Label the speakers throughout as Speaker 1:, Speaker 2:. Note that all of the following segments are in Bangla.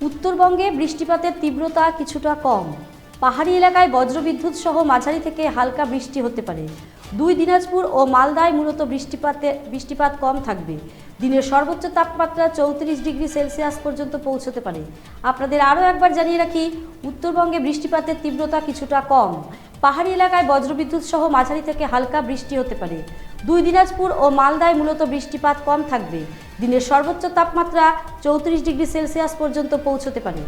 Speaker 1: উত্তরবঙ্গে বৃষ্টিপাতের তীব্রতা কিছুটা কম। পাহাড়ি এলাকায় বজ্রবিদ্যুৎ সহ মাঝারি থেকে হালকা বৃষ্টি হতে পারে। দিনাজপুর ও মালদায় মূলত বৃষ্টিপাত কম থাকবে। দিনের সর্বোচ্চ তাপমাত্রা 34 ডিগ্রি সেলসিয়াস পর্যন্ত পৌঁছতে পারে। আপনাদের আরও একবার জানিয়ে রাখি, উত্তরবঙ্গে বৃষ্টিপাতের তীব্রতা কিছুটা কম। পাহাড়ি এলাকায় বজ্রবিদ্যুৎ সহ মাঝারি থেকে হালকা বৃষ্টি হতে পারে। দিনাজপুর ও মালদায় মূলত বৃষ্টিপাত কম থাকবে। দিনের সর্বোচ্চ তাপমাত্রা 34 ডিগ্রি সেলসিয়াস পর্যন্ত পৌঁছতে পারে।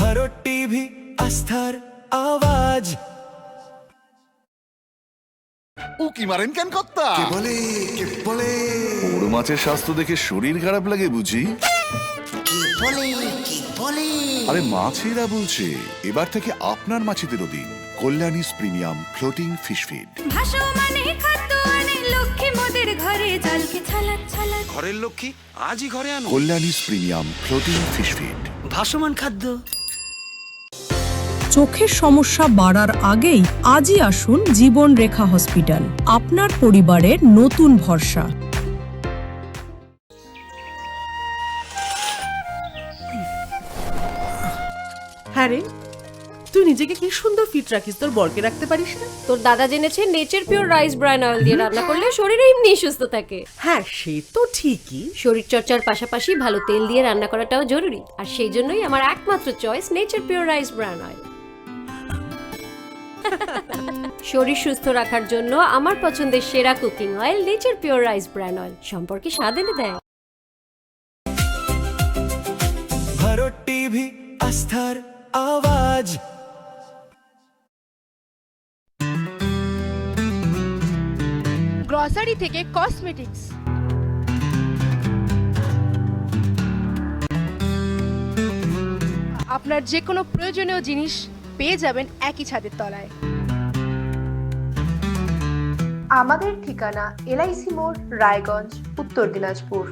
Speaker 2: ভারত টিভি, আস্থার আওয়াজ।
Speaker 3: উকি মারেন কেন কর্তা?
Speaker 4: কে বলে
Speaker 3: বড় মাছের স্বাস্থ্য দেখে শরীর খারাপ লাগে বুঝি?
Speaker 4: কে বলে
Speaker 3: আরে মাছেরা বলছে, এবার থেকে আপনার মাছেদেরও দিন কল্যাণীস প্রিমিয়াম ফ্লোটিং ফিশ ফিড।
Speaker 5: ভাসমানে খাদ্য আনে লক্ষ্মী মোদের ঘরে, জলকে ছালাক ছালাক।
Speaker 6: ঘরের লক্ষ্মী আজই ঘরে আনো
Speaker 3: কল্যাণীস প্রিমিয়াম ফ্লোটিং ফিশ ফিড।
Speaker 6: ভাসমান খাদ্য।
Speaker 7: চোখের সমস্যা বাড়ার আগেই আজই আসুন জীবন রেখা হসপিটাল, আপনার পরিবারের নতুন ভরসা।
Speaker 8: হ্যাঁ রে, তুই নিজেকে কি সুন্দর ফিট রাখিস, তোর বরকে রাখতে পারিস না?
Speaker 9: তোর দাদা জেনেছে nature pure rice bran oil দিয়ে রান্না করলে শরীর এমনি সুস্থ থাকে।
Speaker 8: হ্যাঁ, সে তো ঠিকই।
Speaker 9: শরীর চর্চার পাশাপাশি ভালো তেল দিয়ে রান্না করাটাও জরুরি, আর সেই জন্যই আমার একমাত্র choice nature pure rice bran oil. শরীর সুস্থ রাখার জন্য আমার পছন্দের সেরা cooking oil nature pure rice bran oil, সম্পর্কে স্বাদ এনে দেয়।
Speaker 2: ভারত টিভি, আস্থার আওয়াজ।
Speaker 5: গ্রসারি থেকে কসমেটিক্স, আপনার যে কোনো প্রয়োজনীয় জিনিস পেয়ে যাবেন একই ছাদের তলায়। আমাদের ঠিকানা LIC মোড়, রায়গঞ্জ, উত্তর দিনাজপুর।